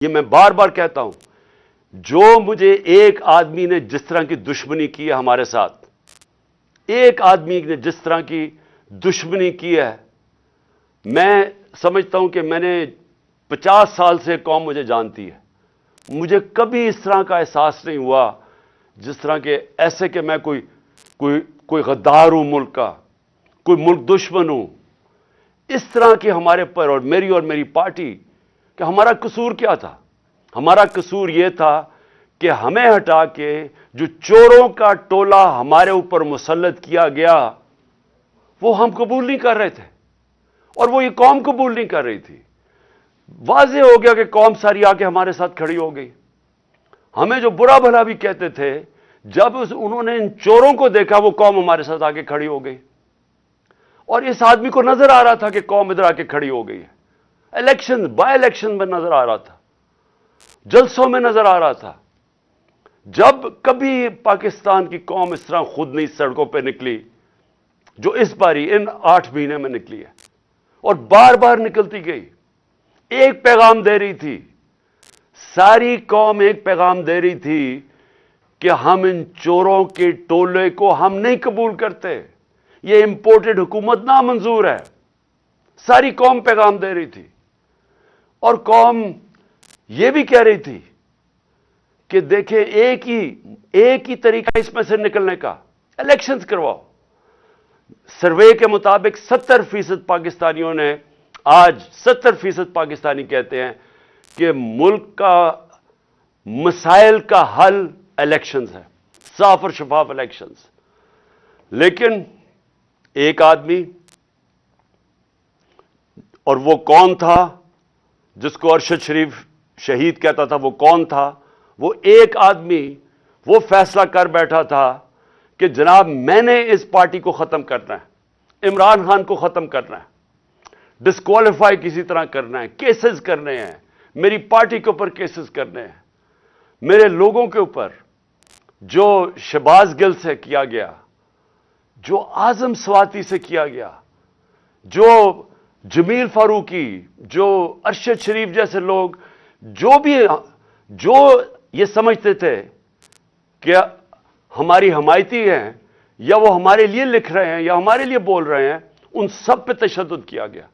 یہ میں بار بار کہتا ہوں، جو مجھے ایک آدمی نے جس طرح کی دشمنی کی ہے ہمارے ساتھ، ایک آدمی نے جس طرح کی دشمنی کی ہے، میں سمجھتا ہوں کہ میں نے 50 سال سے قوم مجھے جانتی ہے، مجھے کبھی اس طرح کا احساس نہیں ہوا جس طرح کہ ایسے کہ میں کوئی غدار ہوں ملک کا، کوئی ملک دشمن ہوں۔ اس طرح کی ہمارے پر اور میری پارٹی کہ ہمارا قصور کیا تھا؟ ہمارا قصور یہ تھا کہ ہمیں ہٹا کے جو چوروں کا ٹولہ ہمارے اوپر مسلط کیا گیا وہ ہم قبول نہیں کر رہے تھے، اور وہ یہ قوم قبول نہیں کر رہی تھی۔ واضح ہو گیا کہ قوم ساری آ کے ہمارے ساتھ کھڑی ہو گئی۔ ہمیں جو برا بھلا بھی کہتے تھے، جب انہوں نے ان چوروں کو دیکھا وہ قوم ہمارے ساتھ آ کے کھڑی ہو گئی، اور اس آدمی کو نظر آ رہا تھا کہ قوم ادھر آ کے کھڑی ہو گئی ہے۔ بائی الیکشن میں نظر آ رہا تھا، جلسوں میں نظر آ رہا تھا۔ جب کبھی پاکستان کی قوم اس طرح خود نہیں سڑکوں پہ نکلی جو اس باری ان 8 مہینے میں نکلی ہے، اور بار بار نکلتی گئی، ایک پیغام دے رہی تھی، ساری قوم ایک پیغام دے رہی تھی کہ ہم ان چوروں کے ٹولے کو ہم نہیں قبول کرتے، یہ امپورٹڈ حکومت نامنظور ہے۔ ساری قوم پیغام دے رہی تھی، اور قوم یہ بھی کہہ رہی تھی کہ دیکھیں ایک ہی طریقہ اس میں سے نکلنے کا، الیکشنز کرواؤ۔ سروے کے مطابق 70% پاکستانیوں نے، آج 70% پاکستانی کہتے ہیں کہ ملک کا مسائل کا حل الیکشنز ہے، صاف اور شفاف الیکشنز۔ لیکن ایک آدمی، اور وہ کون تھا جس کو ارشد شریف شہید کہتا تھا، وہ کون تھا؟ وہ ایک آدمی وہ فیصلہ کر بیٹھا تھا کہ جناب میں نے اس پارٹی کو ختم کرنا ہے، عمران خان کو ختم کرنا ہے، ڈسکوالیفائی کسی طرح کرنا ہے، کیسز کرنے ہیں، میری پارٹی کے اوپر کیسز کرنے ہیں، میرے لوگوں کے اوپر، جو شہباز گل سے کیا گیا، جو اعظم سواتی سے کیا گیا، جو جمیل فاروقی، جو ارشد شریف جیسے لوگ، جو یہ سمجھتے تھے کہ ہماری حمایتی ہیں، یا وہ ہمارے لیے لکھ رہے ہیں یا ہمارے لیے بول رہے ہیں، ان سب پہ تشدد کیا گیا۔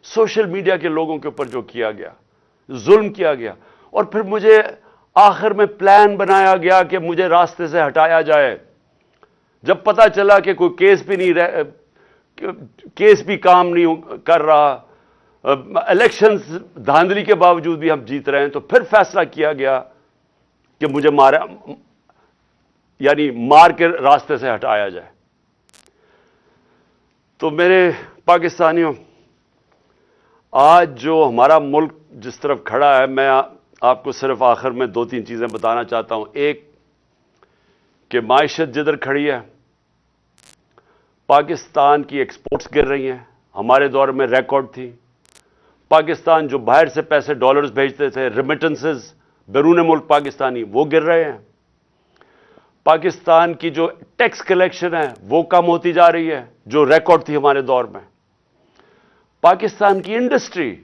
سوشل میڈیا کے لوگوں کے اوپر جو کیا گیا، ظلم کیا گیا، اور پھر مجھے آخر میں پلان بنایا گیا کہ مجھے راستے سے ہٹایا جائے۔ جب پتا چلا کہ کوئی کیس بھی کام نہیں کر رہا، الیکشنز دھاندلی کے باوجود بھی ہم جیت رہے ہیں، تو پھر فیصلہ کیا گیا کہ مجھے مار کے راستے سے ہٹایا جائے۔ تو میرے پاکستانیوں، آج جو ہمارا ملک جس طرف کھڑا ہے، میں آپ کو صرف آخر میں 2-3 چیزیں بتانا چاہتا ہوں۔ ایک کہ معیشت جدھر کھڑی ہے، پاکستان کی ایکسپورٹس گر رہی ہیں، ہمارے دور میں ریکارڈ تھی۔ پاکستان جو باہر سے پیسے ڈالرز بھیجتے تھے، ریمیٹنسز بیرون ملک پاکستانی، وہ گر رہے ہیں۔ پاکستان کی جو ٹیکس کلیکشن ہے وہ کم ہوتی جا رہی ہے، جو ریکارڈ تھی ہمارے دور میں۔ پاکستان کی انڈسٹری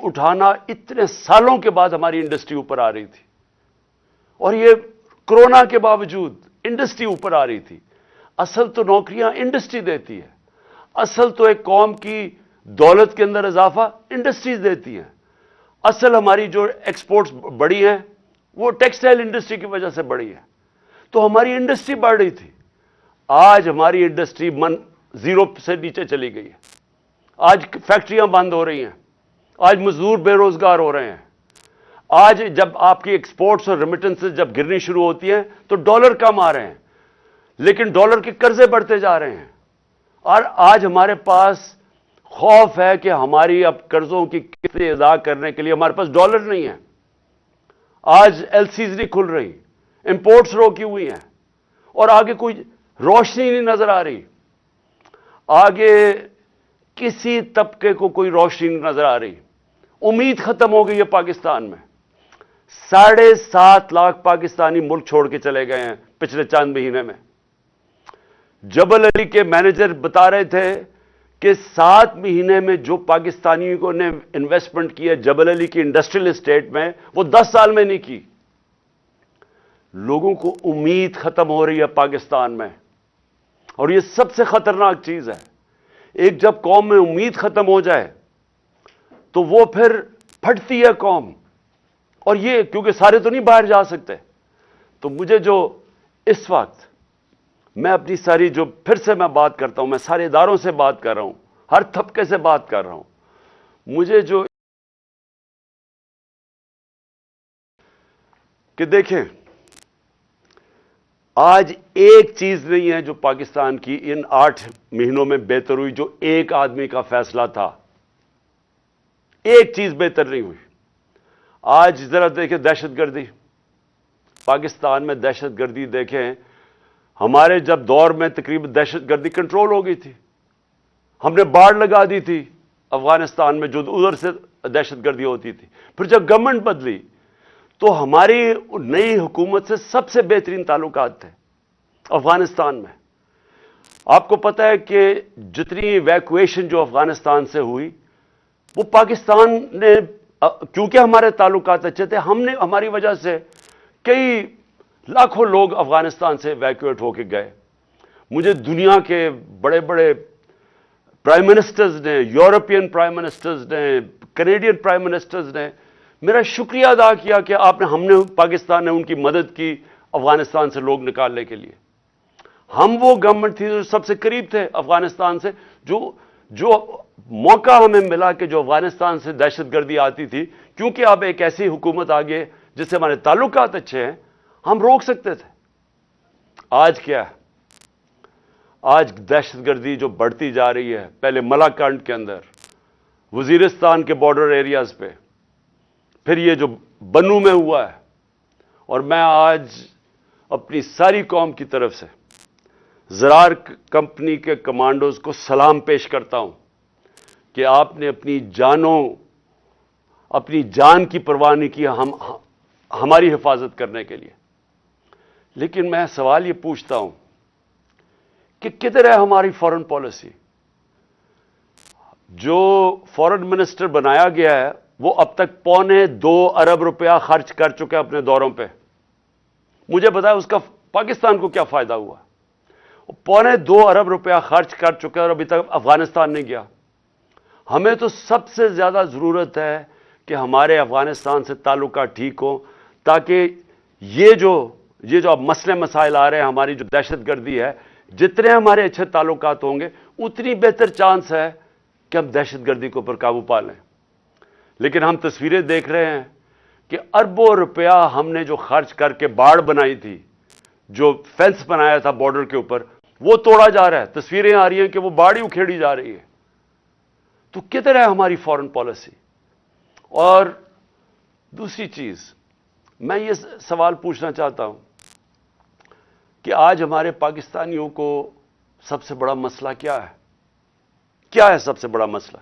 اٹھانا، اتنے سالوں کے بعد ہماری انڈسٹری اوپر آ رہی تھی، اور یہ کرونا کے باوجود انڈسٹری اوپر آ رہی تھی۔ اصل تو نوکریاں انڈسٹری دیتی ہے، اصل تو ایک قوم کی دولت کے اندر اضافہ انڈسٹریز دیتی ہیں۔ اصل ہماری جو ایکسپورٹس بڑی ہیں وہ ٹیکسٹائل انڈسٹری کی وجہ سے بڑی ہے، تو ہماری انڈسٹری بڑھ رہی تھی۔ آج ہماری انڈسٹری 0 سے نیچے چلی گئی ہے، آج فیکٹریاں بند ہو رہی ہیں، آج مزدور بے روزگار ہو رہے ہیں۔ آج جب آپ کی ایکسپورٹس اور ریمیٹنسز جب گرنی شروع ہوتی ہیں تو ڈالر کم آ رہے ہیں، لیکن ڈالر کے قرضے بڑھتے جا رہے ہیں، اور آج ہمارے پاس خوف ہے کہ ہماری اب قرضوں کی قسطیں ادا کرنے کے لیے ہمارے پاس ڈالر نہیں ہے۔ آج ایل سیز نہیں کھل رہی، امپورٹس روکی ہوئی ہیں، اور آگے کوئی روشنی نہیں نظر آ رہی، آگے کسی طبقے کو کوئی روشنی نہیں نظر آ رہی، امید ختم ہو گئی ہے پاکستان میں۔ 7.5 لاکھ پاکستانی ملک چھوڑ کے چلے گئے ہیں پچھلے چند مہینے میں۔ جبل علی کے مینیجر بتا رہے تھے کہ 7 مہینے میں جو پاکستانیوں نے انویسٹمنٹ کی ہے جبل علی کی انڈسٹریل اسٹیٹ میں، وہ 10 سال میں نہیں کی۔ لوگوں کو امید ختم ہو رہی ہے پاکستان میں، اور یہ سب سے خطرناک چیز ہے۔ ایک جب قوم میں امید ختم ہو جائے تو وہ پھر پھٹتی ہے قوم، اور یہ کیونکہ سارے تو نہیں باہر جا سکتے۔ تو مجھے جو اس وقت میں اپنی ساری جو پھر سے میں بات کرتا ہوں، میں سارے اداروں سے بات کر رہا ہوں، ہر طبقے سے بات کر رہا ہوں، مجھے جو کہ دیکھیں آج ایک چیز نہیں ہے جو پاکستان کی ان 8 مہینوں میں بہتر ہوئی، جو ایک آدمی کا فیصلہ تھا، ایک چیز بہتر نہیں ہوئی۔ آج ذرا دیکھیں دہشت گردی، پاکستان میں دہشت گردی دیکھیں، ہمارے جب دور میں تقریباً دہشت گردی کنٹرول ہو گئی تھی، ہم نے باڑ لگا دی تھی افغانستان میں جو ادھر سے دہشت گردی ہوتی تھی۔ پھر جب گورنمنٹ بدلی تو ہماری نئی حکومت سے سب سے بہترین تعلقات تھے افغانستان میں۔ آپ کو پتہ ہے کہ جتنی ایویکویشن جو افغانستان سے ہوئی وہ پاکستان نے، کیونکہ ہمارے تعلقات اچھے تھے، ہم نے ہماری وجہ سے کئی لاکھوں لوگ افغانستان سے ایویکویٹ ہو کے گئے۔ مجھے دنیا کے بڑے بڑے پرائم منسٹرز نے، یورپین پرائم منسٹرز نے، کینیڈین پرائم منسٹرز نے میرا شکریہ ادا کیا کہ ہم نے پاکستان نے ان کی مدد کی افغانستان سے لوگ نکالنے کے لیے۔ ہم وہ گورنمنٹ تھی جو سب سے قریب تھے افغانستان سے، جو موقع ہمیں ملا کہ جو افغانستان سے دہشت گردی آتی تھی، کیونکہ اب ایک ایسی حکومت آگے جس سے ہمارے تعلقات اچھے ہیں، ہم روک سکتے تھے۔ آج کیا ہے؟ آج دہشت گردی جو بڑھتی جا رہی ہے، پہلے ملاکنڈ کے اندر، وزیرستان کے بارڈر ایریاز پہ، پھر یہ جو بنو میں ہوا ہے، اور میں آج اپنی ساری قوم کی طرف سے زرار کمپنی کے کمانڈوز کو سلام پیش کرتا ہوں کہ آپ نے اپنی جان کی پرواہ نہیں کی ہماری حفاظت کرنے کے لیے۔ لیکن میں سوال یہ پوچھتا ہوں کہ کدھر ہے ہماری فارن پالیسی؟ جو فارن منسٹر بنایا گیا ہے وہ اب تک $2.25 ارب خرچ کر چکا ہے اپنے دوروں پہ۔ مجھے بتایا اس کا پاکستان کو کیا فائدہ ہوا؟ $2.25 ارب خرچ کر چکا ہے اور ابھی تک افغانستان نہیں گیا۔ ہمیں تو سب سے زیادہ ضرورت ہے کہ ہمارے افغانستان سے تعلقات ٹھیک ہوں، تاکہ یہ جو اب مسئلے مسائل آ رہے ہیں، ہماری جو دہشت گردی ہے، جتنے ہمارے اچھے تعلقات ہوں گے اتنی بہتر چانس ہے کہ ہم دہشت گردی کے اوپر قابو پا لیں۔ لیکن ہم تصویریں دیکھ رہے ہیں کہ اربوں روپیہ ہم نے جو خرچ کر کے باڑ بنائی تھی، جو فینس بنایا تھا بارڈر کے اوپر، وہ توڑا جا رہا ہے۔ تصویریں آ رہی ہیں کہ وہ باڑ ہی اکھیڑی جا رہی ہے۔ تو کدھر ہے ہماری فارن پالیسی؟ اور دوسری چیز میں یہ سوال پوچھنا چاہتا ہوں کہ آج ہمارے پاکستانیوں کو سب سے بڑا مسئلہ کیا ہے؟ کیا ہے سب سے بڑا مسئلہ؟